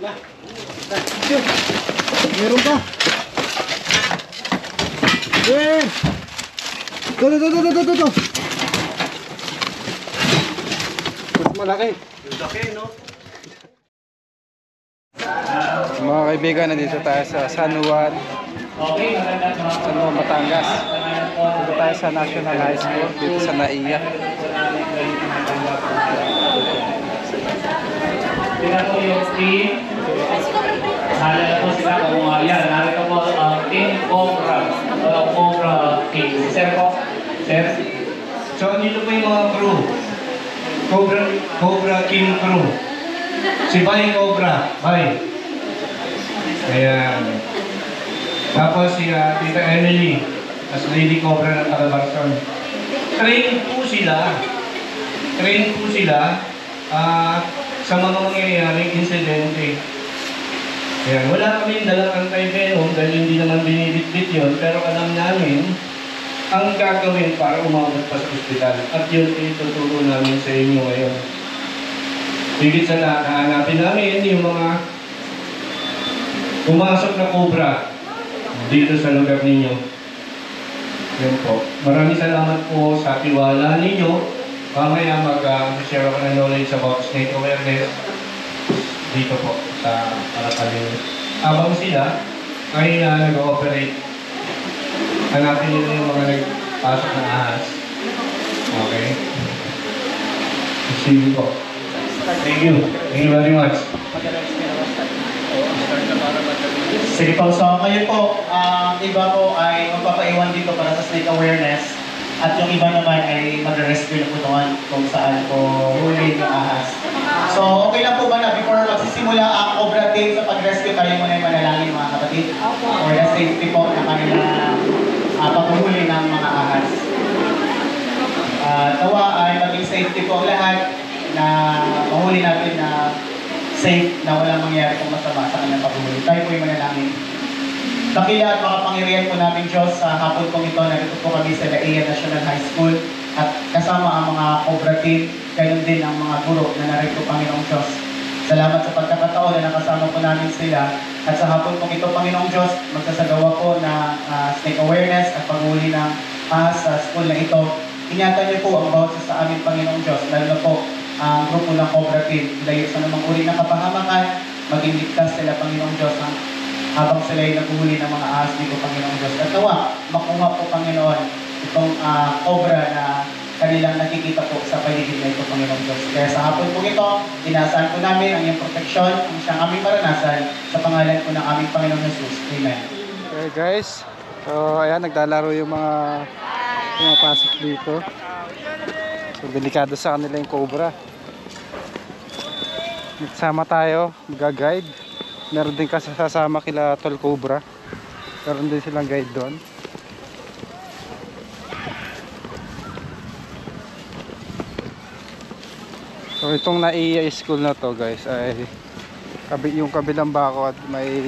Meron ka. Yeah. Ito. Mas malaki. Laki, no? Mga kaibigan, nandito tayo sa San Juan, Batangas. Dito tayo sa National High School, dito sa NAIA. Sila po yung team. Sana na po sila kung yan. Narito po ang Team Cobra. Cobra King. Sir po. Sir. So, dito po yung mga crew. Cobra King crew. Si Bay Cobra. Bay. Ayan. Tapos si Tita Emily. As Lady Cobra ng Calabarzon. Train po sila. Sa mga mangyayaring insidente. Ayan. Wala kami dalang anti-venom dahil hindi naman binibitbit yun. Pero alam namin ang gagawin para umabot pa sa ospital. At yun ituturo namin sa inyo ngayon. Higit sa lahat, hahanapin namin yung mga pumasok na cobra dito sa lugar ninyo. Yan po. Maraming salamat po sa tiwala ninyo. Mamaya mag-share ako ng knowledge about snake awareness dito po sa Parapaling. Habang sila ay nag-ooperate, hanapin nila yung mga nagpasok na ahas. Okay? See you po. Thank you. Thank you very much. Sige po, so ngayon po, iba po ay magpapaiwan dito para sa snake awareness at yung iba naman ay mag-rescue na po doon kung saan po huli ng ahas. So okay lang po ba na before magsisimula ang Cobra team sa pag-rescue, tayo muna yung manalangin mga kapatid for the safety po na kanilang paghuhuli ng mga ahas. Tawa ay maging safety po ang lahat na mahuli natin na safe na walang mangyayari kung masama sa kanilang paghuhuli. Tayo po yung manalangin. Dakila at makapangyarihan po namin Diyos sa hapon pong ito, narito po kami sa NAIA National High School at kasama ang mga Cobra team, gayon din ang mga guro na narito Panginoong Diyos. Salamat sa pagkakataon na nakasama po namin sila at sa hapon pong ito Panginoong Diyos, magsasagawa po na snake awareness at paghuli ng ahas sa school na ito. Ingatan niyo po ang bawat sa amin Panginoong Diyos, lalo na po ang grupo ng Cobra team. Dahil sa namang uri ng kapahamakan, maging ligtas sila Panginoong Diyos habang sila ay naguhuli ng mga ahas dito, Panginoong Diyos. At tawa, makuha po, Panginoon, itong cobra na kanilang nakikita po sa paligid na ito, Panginoong Diyos. Kaya sa hapon po ito, inaasahan po namin ang iyong proteksyon, ang siyang aming maranasan, sa pangalan po ng aming Panginoong Jesus. Amen. Okay guys, so ayan, naglalaro yung mga pasok dito. So delikado sa kanila yung cobra. Nagsama tayo, mag-guide. Meron din kasi sasama kila Tol Cobra. Meron din silang guide doon. So itong NAIA school na to guys ay yung kabilang bako at may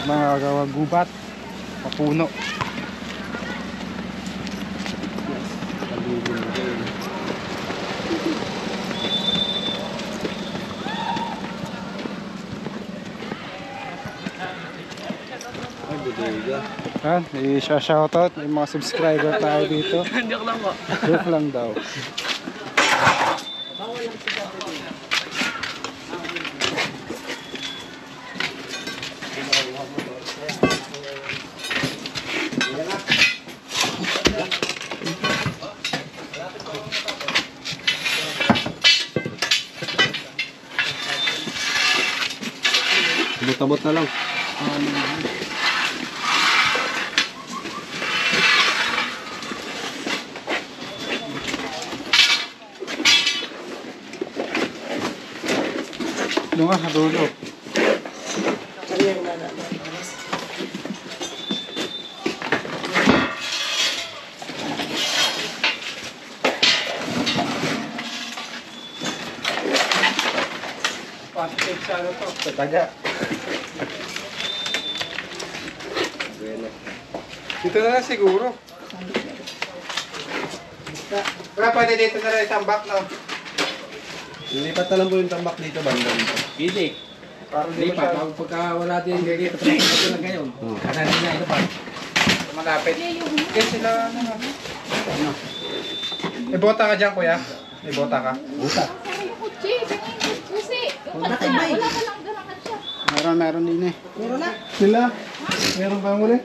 mga gubat, mapuno. Yan, i-shoutout yung mga subscriber tayo dito. Joke lang po. Joke lang daw. Buta-but na lang. Doon nga sa dulo. Positive sa ano to? Sa taga. Dito na lang siguro. Kaya pwede dito na rin itambak, no? Lilipat na lang po yung tambak dito, banda dito. Hindi. Parang di Lipat. ba Pagka wala din dito, ito na ngayon. Kanan na ito pa. malapit? Kaya sila ano. May bota ka dyan, kuya? May bota ka? Buta. Wala ka lang garangan siya. Meron din eh. Meron na. Sila? Meron pa muli?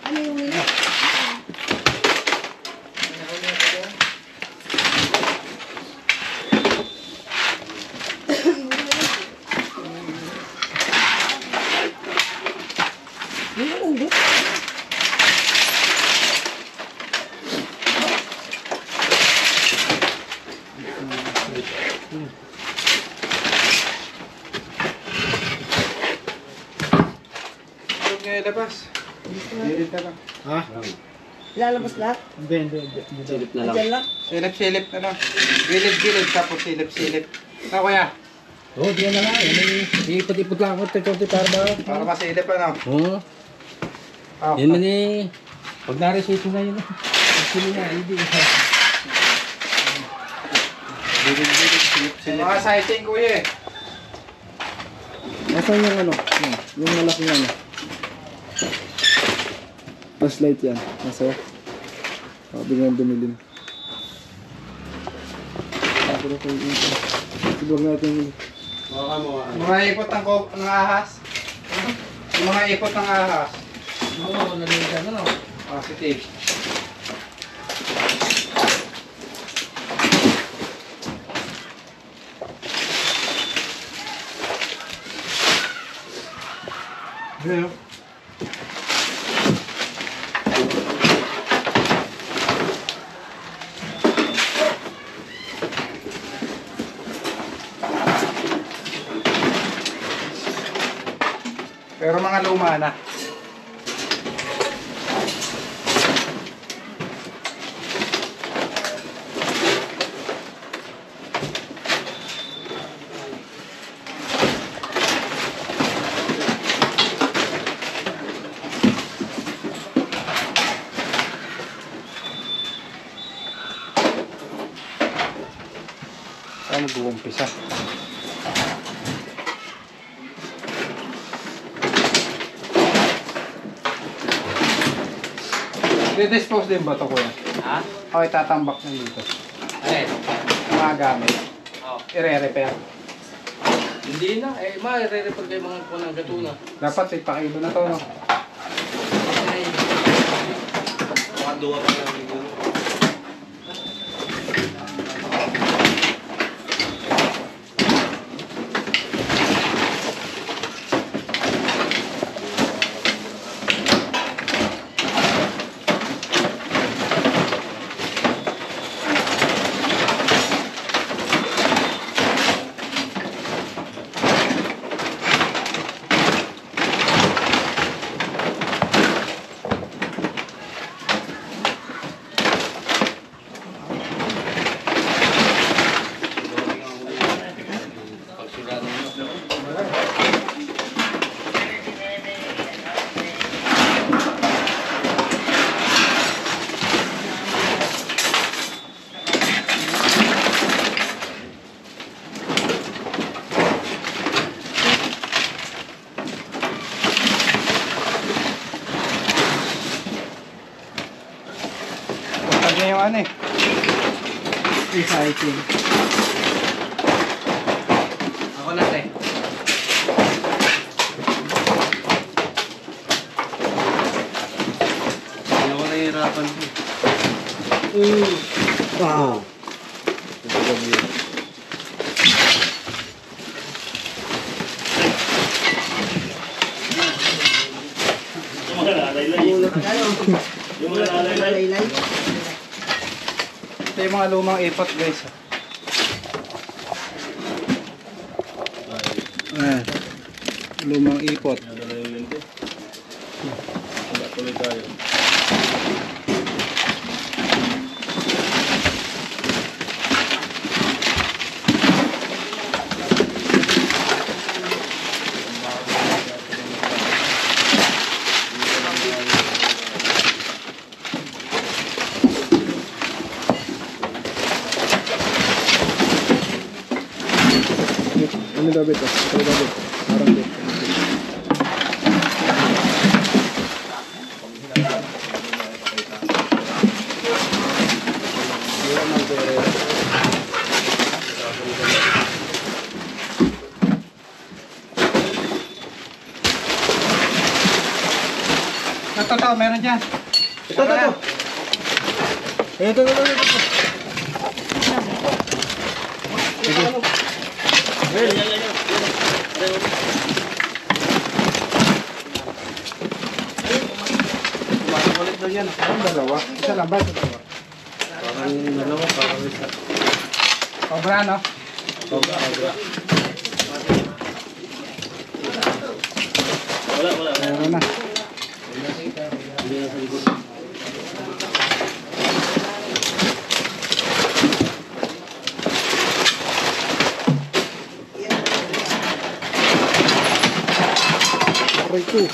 Ano yung nila? Huwag nga ilabas. Silip na lang. Ha? Lalabas lahat? Hindi. Silip na lang. Diyan lang. Silip na lang. Gilid tapos silip. Na kuya? Oo, diyan na lang. Ipot-ipot lang ako. Ito, para ba? Para masilip ano? Oo. Ah, Yan man eh. Pag na-receive na yun. Sino na, hindi. silip. Mga sighting kuya eh. Nasaan yung ano? Yung malaking ano? Flashlight yan. Nasa? Bigyan dumilin. Ako na kayo dito. Sigurag natin yung... Mga ipot ng ahas. Yung mga ipot ng ahas. Oo, nalimutan na. Positive. Ano? Pero mga luma na. Saan mag-uumpisa? I-dispose din ba ito kuya? Ha? Okay, tatambak na dito. Ay, Mga gamit. oh. I-re-repair. Hindi na. Eh, ma-re-report kayo mga po ng gatuna. Dapat ipakilo na to, no? Ay, Mga duwa pa lang dito. Pag na yung ano eh. Recycling. ako na tayo. Hindi ako nahihirapan po. Wow. Ito yung mga lumang ipot guys. Ah, lumang ipot. Tuloy tayo. Ano daw ito? Ito daw ito. Parang ito. Ito, meron dyan. Ito. Ito. Ulit daw yan. Ang dalawa. Isa lang ba? Dalawa. Parang dalawa, parang isa. Cobra, no? Sobra. Meron na. Hindi na sa likod. Aray ko.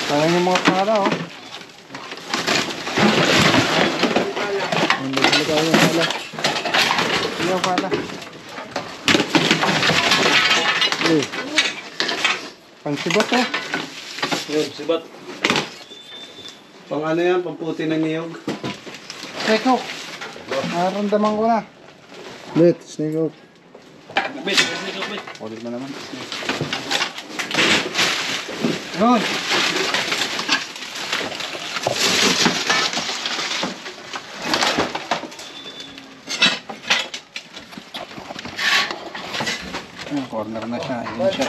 Sayang yung mga pala, oh. Hindi na tayo yung pala. Yung pala. Pansibot, oh. Yun, sibat. Pang ano yan? Pamputi ng niyog. Teko. Naramdaman ko na. Bet, snake out. Ulit na naman. Yun. Corner na siya. Ayun siya.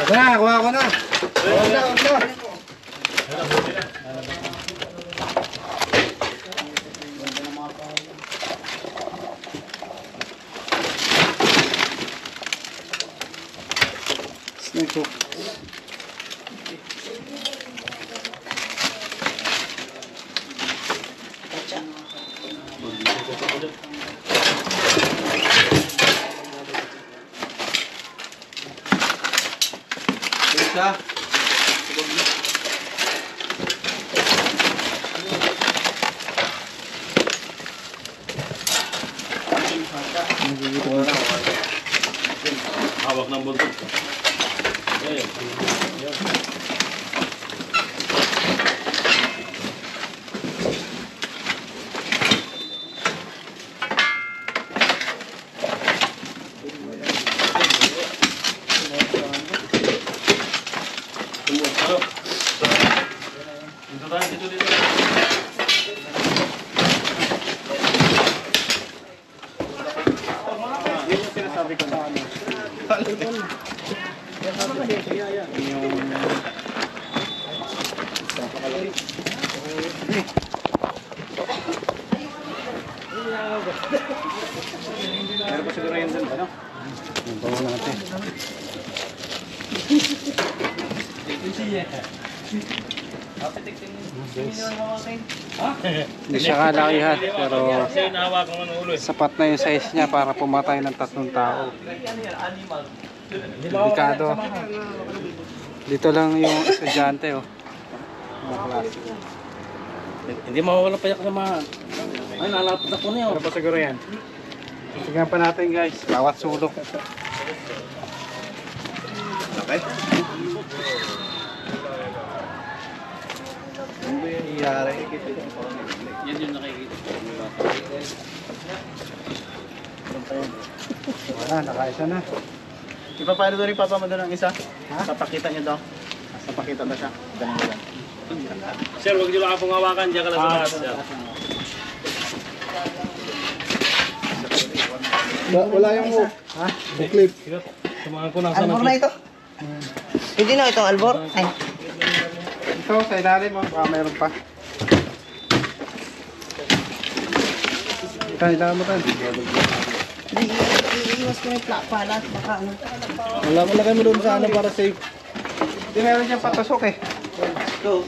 Na, kuha ko na. Huwag na. Snake hook. Isa. Hawak ng buntot. Meron pa siguro yun dun, ano? Yung bawa natin. Hindi siya kalakihan pero sapat na yung size niya para pumatay ng 3 tao. Delikado. Dito lang yung estudyante, oh. Mga klase. Hindi mawawala pa yak naman. Ay, nalapot ako niyo. Ano pa siguro yan? Tignan pa natin, guys. Bawat sulok. Okay. Ano ba yung iyari? Yan yung nakikita. Wala, nakaisa na. Ipapayro doon yung papa mo doon ang isa? Papakita niyo daw. Papakita ba siya? Ganun ba yan? Sir, huwag niyo makapong hawakan. Diyan ka lang sa taas. Sir. Wala yung hook. Ha? Hook clip. Samahan ko lang Albor na ito. Hindi na itong albor. Ay, Ito, sa ilalim, oh. Baka mayroon pa. Kailangan mo tan. Iiwas ko yung palat, baka ano. Wala mo lagay mo doon sa ano para safe. Hindi meron dyan patusok eh. Ito.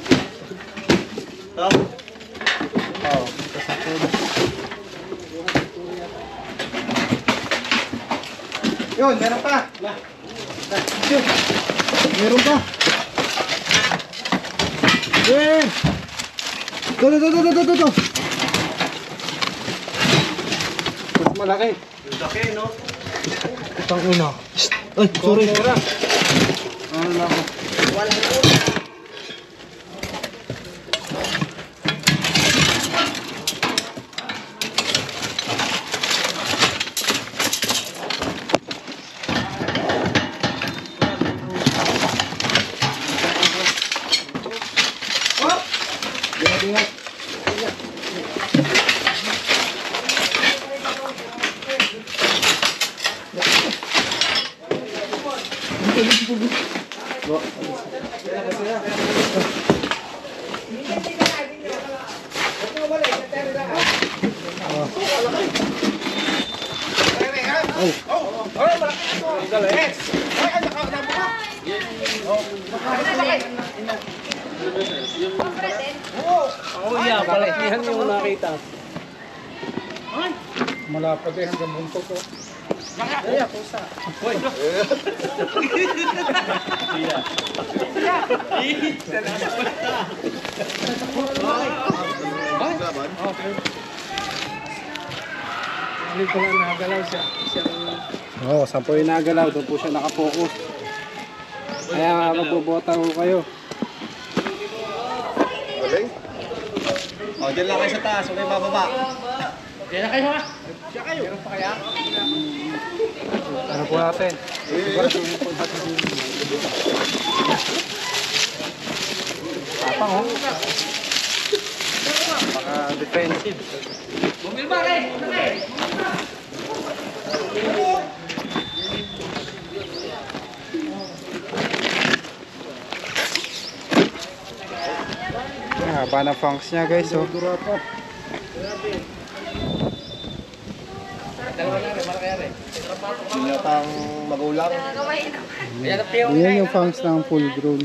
Ito. Oo. Yun, meron pa. Yun. Meron pa. Yun. Ito. Mas malaki. Laki, no? Itang ina. Ay, sorry. Ano na ako? Malapad eh hanggang buntot ko. Hindi ko lang nagalaw siya. Oo, saan po yung nagalaw? Doon po siya nakapokus. Kaya magbubota ko kayo. O, dyan lang kayo sa taas. Huwag kayo bababa. Yan na kayo ha. Ano po natin? Tapang oh. Baka defensive. Bumil ba kayo? Ang haba ng fangs niya guys oh. Binatang magulang. Yan yung fangs ng full grown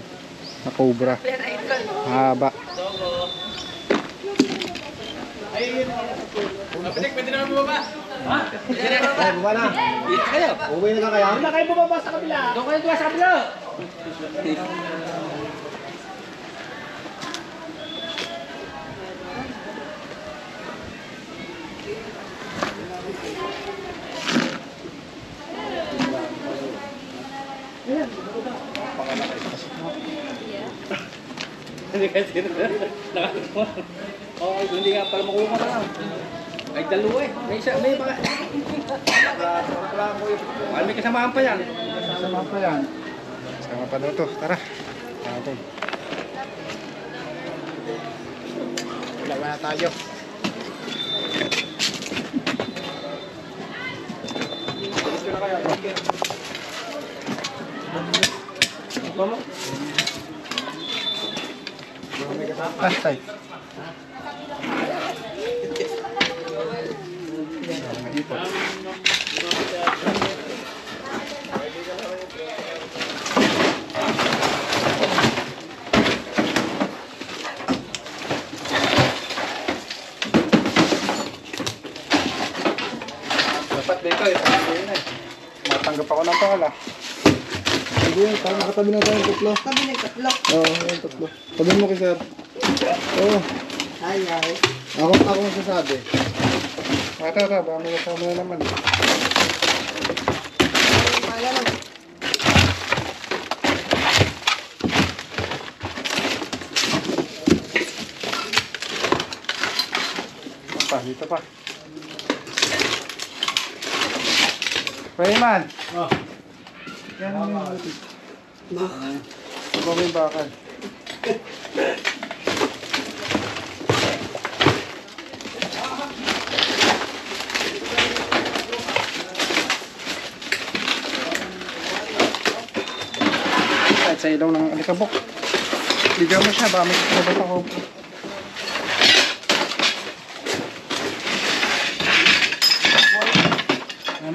na cobra. Haba. Baba na. Uwi na lang kaya. Doon kayo bumaba sa kabila. Hindi kasi nakakatawa. Oo, hindi nga para makuha ka lang. Ay, dalawa eh. May isa, may baka. May kasamaan pa yan. Sama pa yan. Sama pa daw to. Tara. Natin. Lawa na tayo. Pastay. Dapat dito matanggap ako ng pala. Hindi yan. Parang nakatabi na tayo yung tutlo. Sabi na yung tatlo. Oo, yung tutlo. Tabi mo kay sir. Oo. Ay. Ako magsasabi. Tara, baka may kasama na naman. Dito pa. Rayman! Oh. Yan ang yung buti. Ito yung bakal. Kahit sa ilaw ng alikabok. Bigyan mo siya, baka may kasabat ako.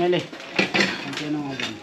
Meli. Ang sino nga dyan?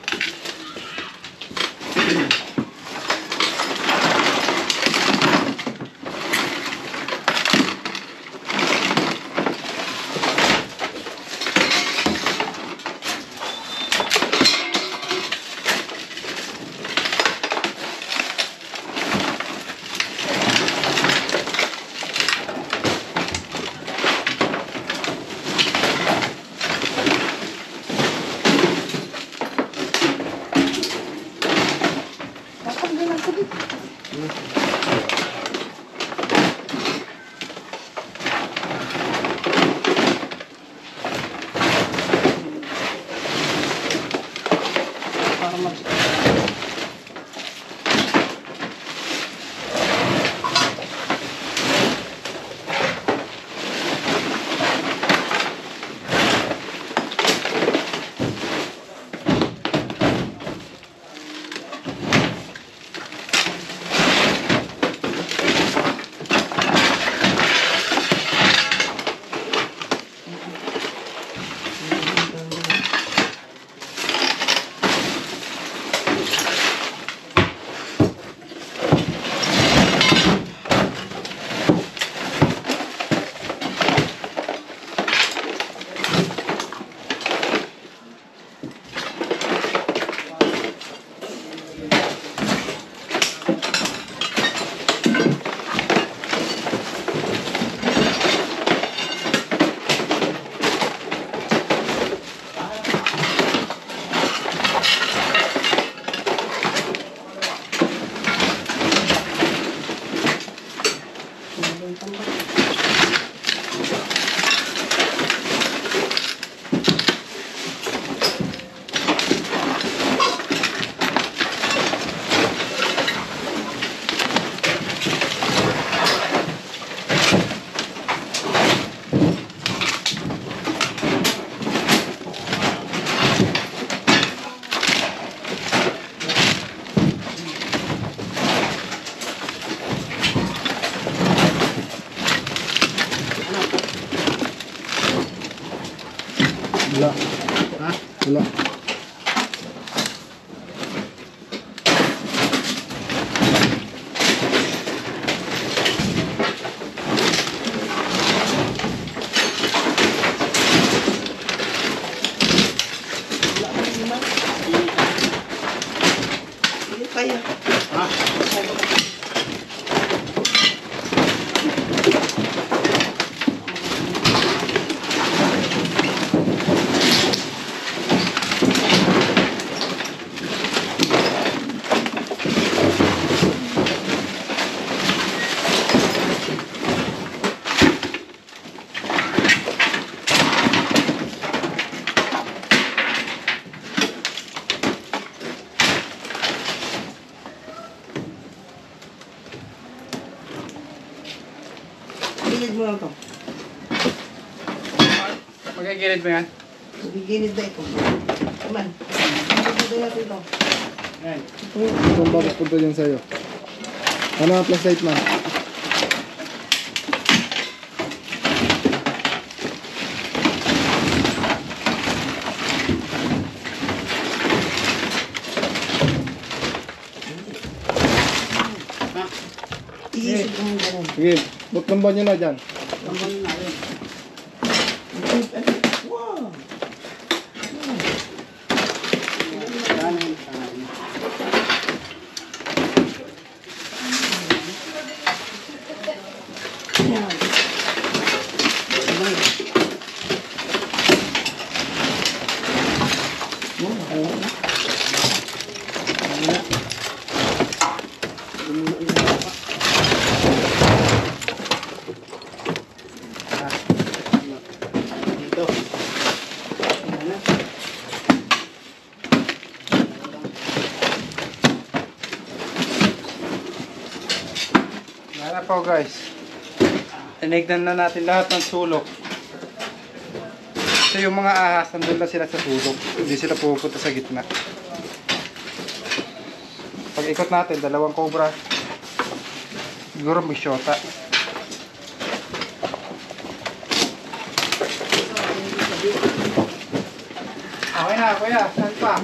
Wala. Ha? Wala. Kaya. Gilid mo lang ito. Magkagilid mo yan? Gilid na ito. Aman. Gilid na natin ito. Yan. Itong bakit punta dyan sa'yo? Ano ang plus light man? Iisip mo yung ganun. Sige, butlamban nyo na dyan. Tamban na rin. Wow! Wala po guys. Tinignan na natin lahat ng sulok. So yung mga ahas, nandun lang sila sa sulok. Hindi sila pupunta sa gitna. Pag ikot natin, dalawang cobra. Siguro may shota. Okay na, kuya. Saan pa?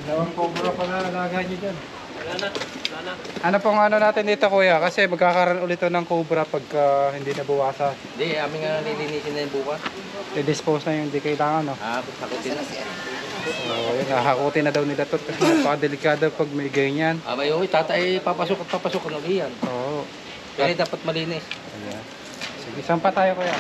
Dalawang cobra pa na alaga nyo dyan. Ano pong ano natin dito, kuya? Kasi magkakaroon ulit ng cobra pagka hindi nabawasan. Hindi, amin nga nilinisin na yung bukas. I-dispose na yung hindi kailangan, no? Sakutin na. Oo, yun. Hahakutin na daw nila to. Kasi napakadelikado pag may ganyan. May tatay, papasok at papasok ng iyan. Oo. Pero dapat malinis. Ayan. Sige, saan pa tayo, kuya?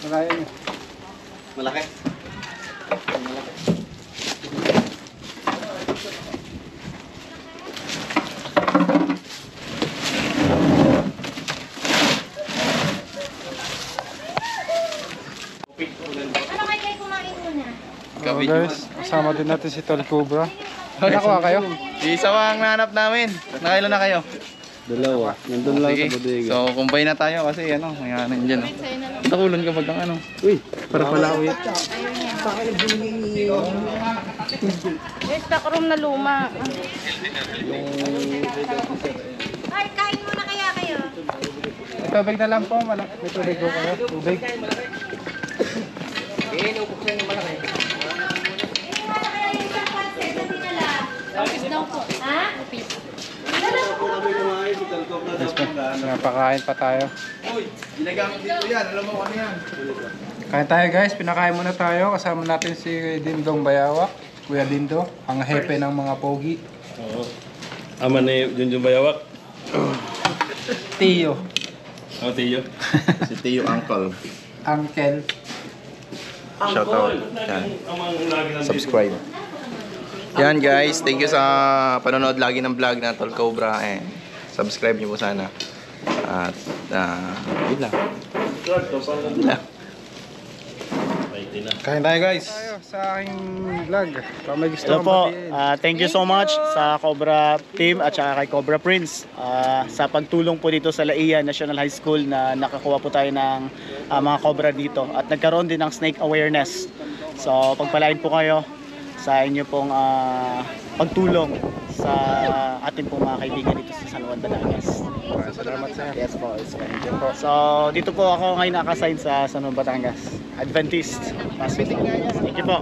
Malayan nyo. Malaki. Ano kayo kumain muna? Oh, guys, kasama din natin si Tol Cobra. Nakuha kayo? Isa pa ang nahanap namin. Nakailan na kayo? Dalawa. Nandun lang sa bodega. So, combine na tayo kasi ano, may ano dyan. Nakulon kapag ang ano. Uy, Para pala uwi. Yung stock room na luma. Ay, kain muna kaya kayo. May tubig na lang po. May tubig po kayo. Tubig. Inubuksan yung malaki. Wala kaya yung isang pancet na dinala. Office daw po. Ha? Office. Napakain pa tayo. Ginagamit dito yan. Alam mo ano yan? Kain tayo guys. Pinakain muna tayo. Kasama natin si Dindong Bayawak. Kuya Dindo. Ang hepe ng mga pogi. Oo. Ama ni Junjun Bayawak. Tiyo. Oh, Tiyo. Si Tio Uncle. Uncle. Shout out. Yan. Subscribe. Yan guys, thank you sa panonood lagi ng vlog na Tol Cobra. Subscribe niyo po sana. At yun lang. Yun lang. Kain tayo guys. Tayo sa aking vlog. Kung may gusto Hello kang po. batiin. Thank you so much sa Cobra team at saka kay Cobra Prince sa pagtulong po dito sa Laia National High School na nakakuha po tayo ng mga cobra dito at nagkaroon din ng snake awareness. So pagpalain po kayo sa inyo pong pagtulong sa ating pong mga kaibigan dito sa San Juan, Batangas. Salamat sa Yes po, it's thank you po. So dito po ako ngayon naka-assign sa San Juan, Batangas. Adventist. Thank you po.